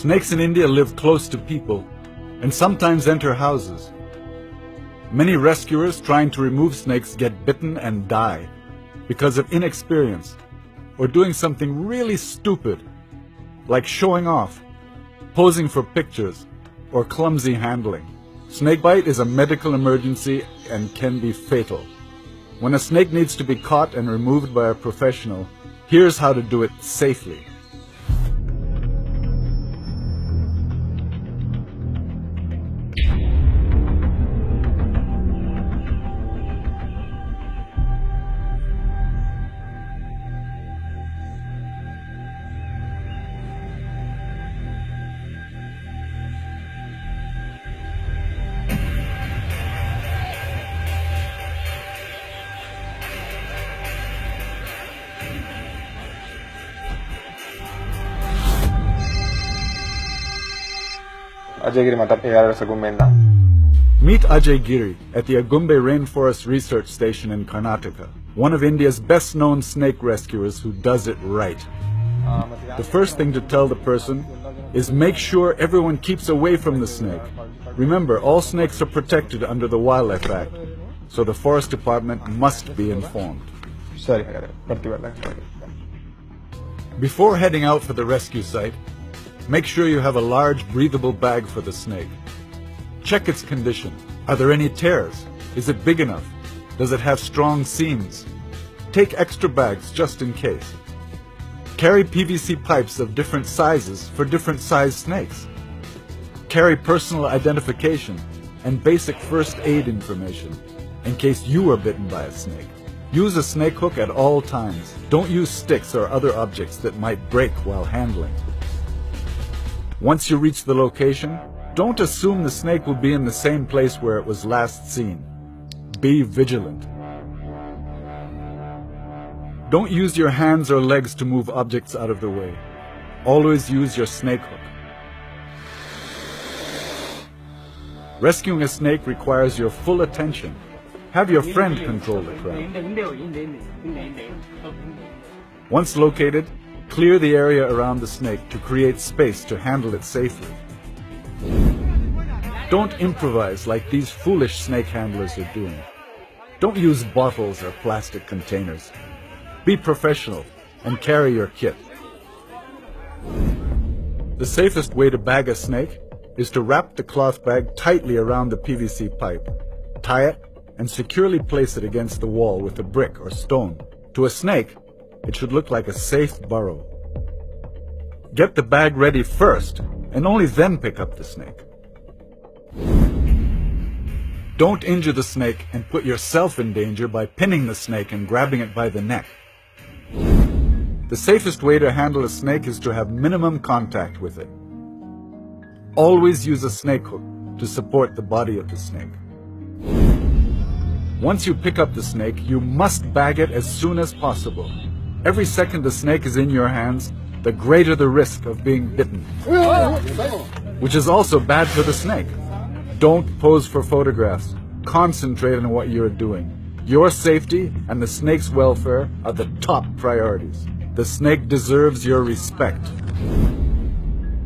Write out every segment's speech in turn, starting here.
Snakes in India live close to people and sometimes enter houses. Many rescuers trying to remove snakes get bitten and die because of inexperience or doing something really stupid, like showing off, posing for pictures, or clumsy handling. Snakebite is a medical emergency and can be fatal. When a snake needs to be caught and removed by a professional, here's how to do it safely. Meet Ajay Giri at the Agumbe Rainforest Research Station in Karnataka, one of India's best-known snake rescuers who does it right. The first thing to tell the person is make sure everyone keeps away from the snake. Remember, all snakes are protected under the Wildlife Act, so the Forest Department must be informed. Before heading out for the rescue site, make sure you have a large breathable bag for the snake. Check its condition. Are there any tears? Is it big enough? Does it have strong seams? Take extra bags just in case. Carry PVC pipes of different sizes for different size snakes. Carry personal identification and basic first aid information in case you were bitten by a snake. Use a snake hook at all times. Don't use sticks or other objects that might break while handling. Once you reach the location, don't assume the snake will be in the same place where it was last seen. Be vigilant. Don't use your hands or legs to move objects out of the way. Always use your snake hook. Rescuing a snake requires your full attention. Have your friend control the crowd. Once located, clear the area around the snake to create space to handle it safely. Don't improvise like these foolish snake handlers are doing. Don't use bottles or plastic containers. Be professional and carry your kit. The safest way to bag a snake is to wrap the cloth bag tightly around the PVC pipe, tie it, and securely place it against the wall with a brick or stone. To a snake, it should look like a safe burrow. Get the bag ready first, and only then pick up the snake. Don't injure the snake and put yourself in danger by pinning the snake and grabbing it by the neck. The safest way to handle a snake is to have minimum contact with it. Always use a snake hook to support the body of the snake. Once you pick up the snake, you must bag it as soon as possible. Every second the snake is in your hands, the greater the risk of being bitten, which is also bad for the snake. Don't pose for photographs. Concentrate on what you're doing. Your safety and the snake's welfare are the top priorities. The snake deserves your respect.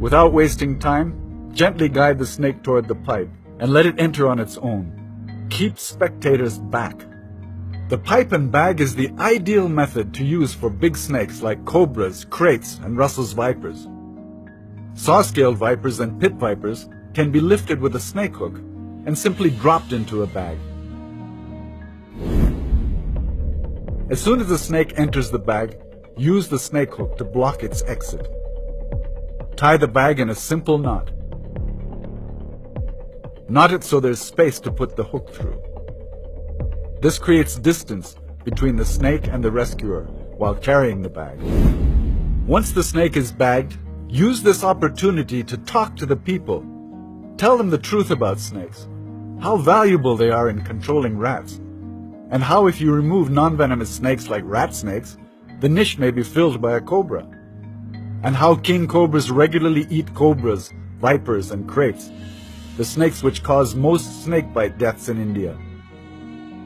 Without wasting time, gently guide the snake toward the pipe and let it enter on its own. Keep spectators back. The pipe and bag is the ideal method to use for big snakes like cobras, kraits, and Russell's vipers. Saw-scaled vipers and pit vipers can be lifted with a snake hook and simply dropped into a bag. As soon as the snake enters the bag, use the snake hook to block its exit. Tie the bag in a simple knot. Knot it so there's space to put the hook through. This creates distance between the snake and the rescuer while carrying the bag. Once the snake is bagged, use this opportunity to talk to the people. Tell them the truth about snakes, how valuable they are in controlling rats, and how if you remove non-venomous snakes like rat snakes, the niche may be filled by a cobra, and how king cobras regularly eat cobras, vipers, and kraits, the snakes which cause most snakebite deaths in India.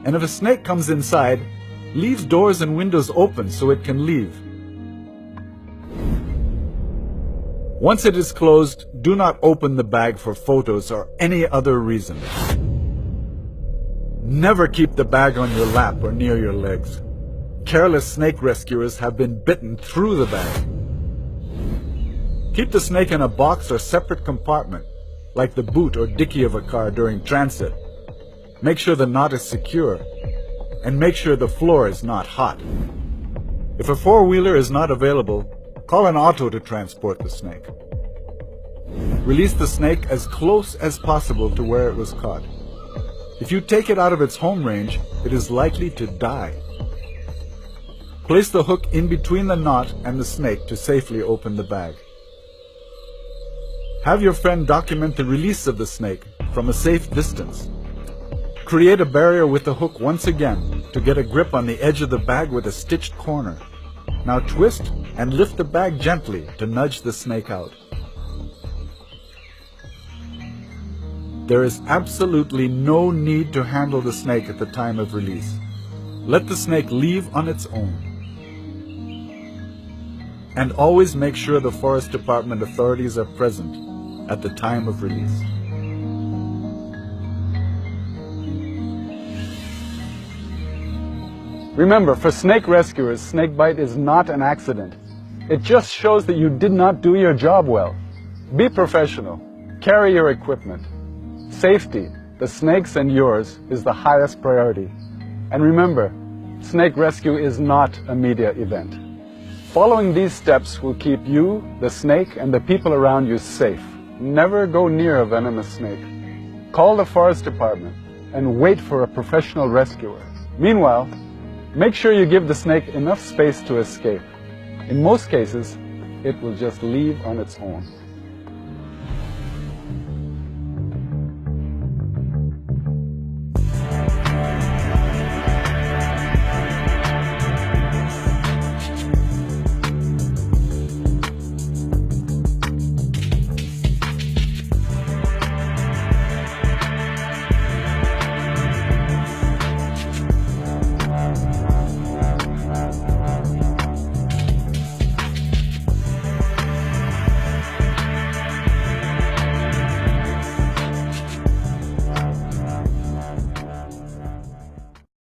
And if a snake comes inside, leave doors and windows open so it can leave. Once it is closed, do not open the bag for photos or any other reason. Never keep the bag on your lap or near your legs. Careless snake rescuers have been bitten through the bag. Keep the snake in a box or separate compartment, like the boot or dicky of a car during transit. Make sure the knot is secure, and make sure the floor is not hot. If a four-wheeler is not available, call an auto to transport the snake. Release the snake as close as possible to where it was caught. If you take it out of its home range, it is likely to die. Place the hook in between the knot and the snake to safely open the bag. Have your friend document the release of the snake from a safe distance. Create a barrier with the hook once again to get a grip on the edge of the bag with a stitched corner. Now twist and lift the bag gently to nudge the snake out. There is absolutely no need to handle the snake at the time of release. Let the snake leave on its own. And always make sure the Forest Department authorities are present at the time of release. Remember, for snake rescuers, snakebite is not an accident. It just shows that you did not do your job well. Be professional. Carry your equipment. Safety, the snake's and yours, is the highest priority. And remember, snake rescue is not a media event. Following these steps will keep you, the snake, and the people around you safe. Never go near a venomous snake. Call the Forest Department and wait for a professional rescuer. Meanwhile, make sure you give the snake enough space to escape. In most cases, it will just leave on its own.